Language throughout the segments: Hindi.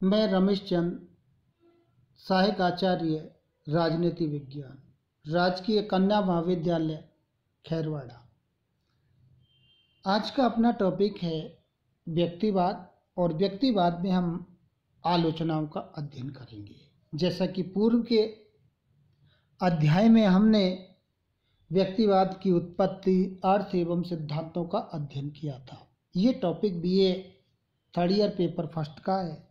मैं रमेश चंद, सहायक आचार्य राजनीति विज्ञान, राजकीय कन्या महाविद्यालय खैरवाड़ा। आज का अपना टॉपिक है व्यक्तिवाद, और व्यक्तिवाद में हम आलोचनाओं का अध्ययन करेंगे। जैसा कि पूर्व के अध्याय में हमने व्यक्तिवाद की उत्पत्ति, अर्थ एवं सिद्धांतों का अध्ययन किया था। ये topic BA third year paper first का है।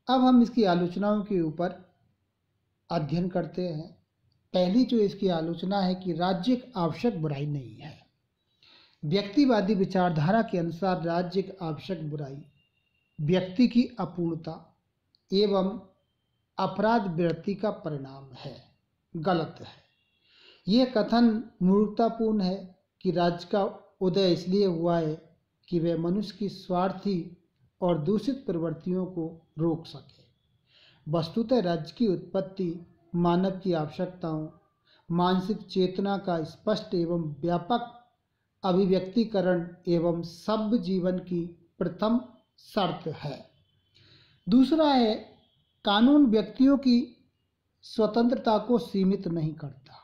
अब हम इसकी आलोचनाओं के ऊपर अध्ययन करते हैं। पहली जो इसकी आलोचना है कि राज्य एक आवश्यक बुराई नहीं है। व्यक्तिवादी विचारधारा के अनुसार राज्य एक आवश्यक बुराई व्यक्ति की अपूर्णता एवं अपराध वृत्ति का परिणाम है। गलत है। यह कथन मूर्खतापूर्ण है कि राज्य का उदय इसलिए हुआ है कि वह मनुष्य की स्वार्थी और दूषित प्रवृत्तियों को रोक सके। वस्तुतः राज्य की उत्पत्ति मानव की आवश्यकताओं, मानसिक चेतना का स्पष्ट एवं व्यापक अभिव्यक्तिकरण एवं सभ्य जीवन की प्रथम शर्त है। दूसरा है, कानून व्यक्तियों की स्वतंत्रता को सीमित नहीं करता।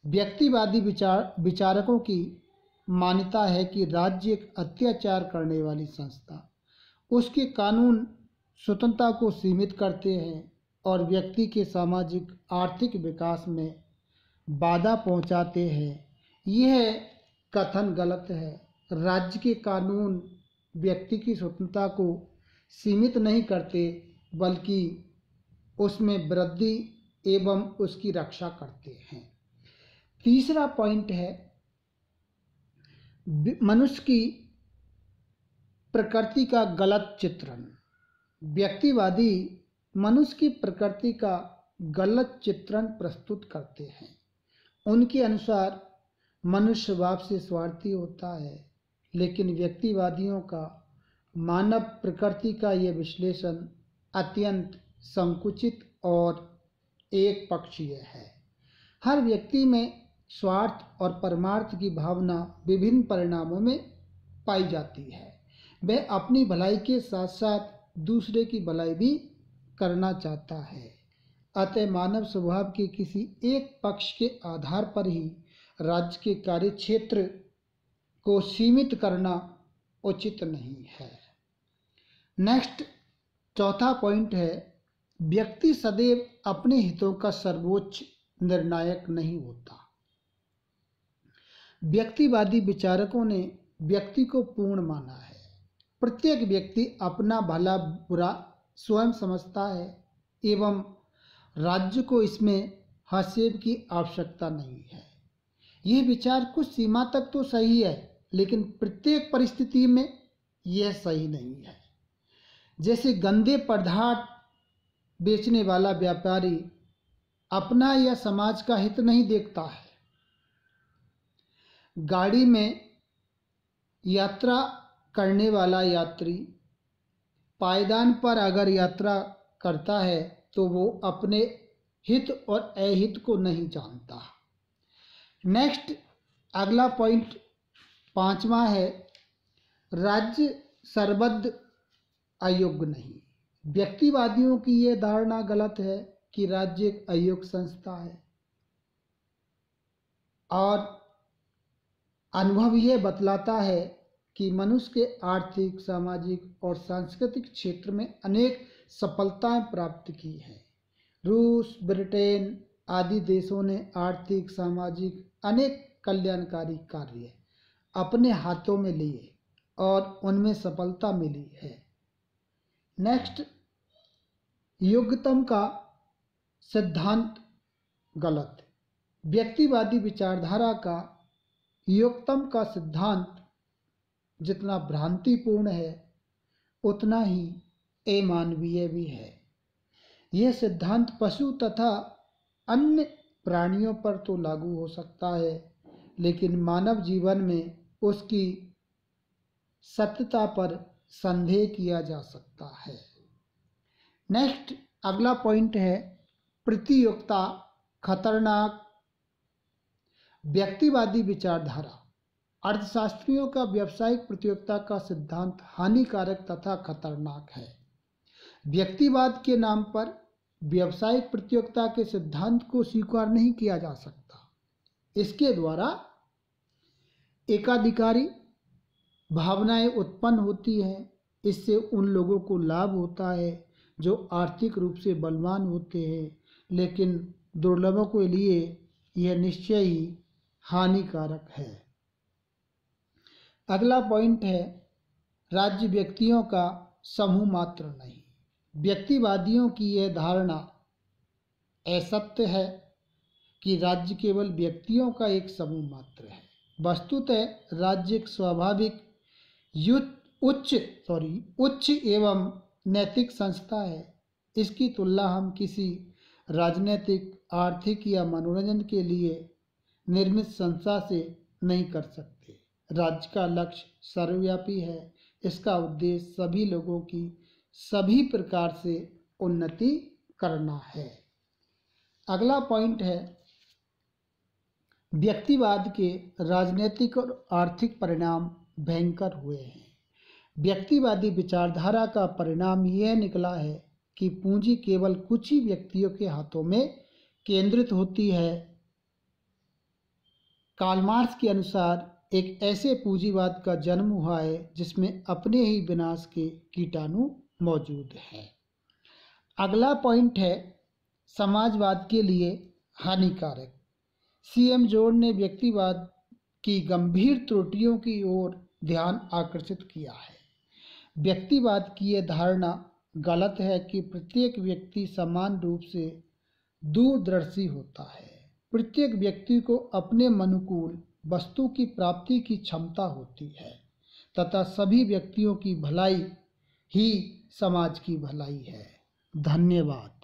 व्यक्तिवादी विचारकों की मान्यता है कि राज्य एक अत्याचार करने वाली संस्था, उसके कानून स्वतंत्रता को सीमित करते हैं और व्यक्ति के सामाजिक आर्थिक विकास में बाधा पहुंचाते हैं। यह कथन गलत है। राज्य के कानून व्यक्ति की स्वतंत्रता को सीमित नहीं करते, बल्कि उसमें वृद्धि एवं उसकी रक्षा करते हैं। तीसरा पॉइंट है, मनुष्य की प्रकृति का गलत चित्रण। व्यक्तिवादी मनुष्य की प्रकृति का गलत चित्रण प्रस्तुत करते हैं। उनके अनुसार मनुष्य स्वभाव से स्वार्थी होता है, लेकिन व्यक्तिवादियों का मानव प्रकृति का यह विश्लेषण अत्यंत संकुचित और एक पक्षीय है। हर व्यक्ति में स्वार्थ और परमार्थ की भावना विभिन्न परिणामों में पाई जाती है। वह अपनी भलाई के साथ साथ दूसरे की भलाई भी करना चाहता है। अतः मानव स्वभाव के किसी एक पक्ष के आधार पर ही राज्य के कार्य क्षेत्र को सीमित करना उचित नहीं है। नेक्स्ट, चौथा पॉइंट है, व्यक्ति सदैव अपने हितों का सर्वोच्च निर्णायक नहीं होता। व्यक्तिवादी विचारकों ने व्यक्ति को पूर्ण माना है। प्रत्येक व्यक्ति अपना भला बुरा स्वयं समझता है एवं राज्य को इसमें हस्तक्षेप की आवश्यकता नहीं है। यह विचार कुछ सीमा तक तो सही है, लेकिन प्रत्येक परिस्थिति में यह सही नहीं है। जैसे गंदे पदार्थ बेचने वाला व्यापारी अपना या समाज का हित नहीं देखता है। गाड़ी में यात्रा करने वाला यात्री पायदान पर अगर यात्रा करता है तो वो अपने हित और अहित को नहीं जानता। नेक्स्ट, अगला पॉइंट पांचवा है, राज्य सर्वबद्ध अयोग्य नहीं। व्यक्तिवादियों की यह धारणा गलत है कि राज्य एक अयोग्य संस्था है, और अनुभव यह बतलाता है कि मनुष्य के आर्थिक, सामाजिक और सांस्कृतिक क्षेत्र में अनेक सफलताएं प्राप्त की हैं। रूस, ब्रिटेन आदि देशों ने आर्थिक, सामाजिक अनेक कल्याणकारी कार्य अपने हाथों में लिए और उनमें सफलता मिली है। नेक्स्ट, योग्यतम का सिद्धांत गलत। व्यक्तिवादी विचारधारा का योग्यतम का सिद्धांत जितना भ्रांतिपूर्ण है, उतना ही अमानवीय भी है। यह सिद्धांत पशु तथा अन्य प्राणियों पर तो लागू हो सकता है, लेकिन मानव जीवन में उसकी सत्यता पर संदेह किया जा सकता है। नेक्स्ट, अगला पॉइंट है, प्रतियोगिता खतरनाक। व्यक्तिवादी विचारधारा अर्थशास्त्रियों का व्यावसायिक प्रतियोगिता का सिद्धांत हानिकारक तथा खतरनाक है। व्यक्तिवाद के नाम पर व्यावसायिक प्रतियोगिता के सिद्धांत को स्वीकार नहीं किया जा सकता। इसके द्वारा एकाधिकारी भावनाएं उत्पन्न होती हैं। इससे उन लोगों को लाभ होता है जो आर्थिक रूप से बलवान होते हैं, लेकिन दुर्लभों के लिए यह निश्चय ही हानिकारक है। अगला पॉइंट है, राज्य व्यक्तियों का समूह मात्र नहीं। व्यक्तिवादियों की यह धारणा असत्य है कि राज्य केवल व्यक्तियों का एक समूह मात्र है। वस्तुतः राज्य एक स्वाभाविक उच्च एवं नैतिक संस्था है। इसकी तुलना हम किसी राजनीतिक, आर्थिक या मनोरंजन के लिए निर्मित संस्था से नहीं कर सकते। राज्य का लक्ष्य सर्वव्यापी है। इसका उद्देश्य सभी लोगों की सभी प्रकार से उन्नति करना है। अगला पॉइंट है, व्यक्तिवाद के राजनीतिक और आर्थिक परिणाम भयंकर हुए हैं। व्यक्तिवादी विचारधारा का परिणाम यह निकला है कि पूंजी केवल कुछ ही व्यक्तियों के हाथों में केंद्रित होती है। कार्ल मार्क्स के अनुसार एक ऐसे पूंजीवाद का जन्म हुआ है जिसमें अपने ही विनाश के कीटाणु मौजूद हैं। अगला पॉइंट है, समाजवाद के लिए हानिकारक। सीएम जोड़ ने व्यक्तिवाद की गंभीर त्रुटियों की ओर ध्यान आकर्षित किया है। व्यक्तिवाद की यह धारणा गलत है कि प्रत्येक व्यक्ति समान रूप से दूरदर्शी होता है। प्रत्येक व्यक्ति को अपने अनुकूल वस्तु की प्राप्ति की क्षमता होती है तथा सभी व्यक्तियों की भलाई ही समाज की भलाई है। धन्यवाद।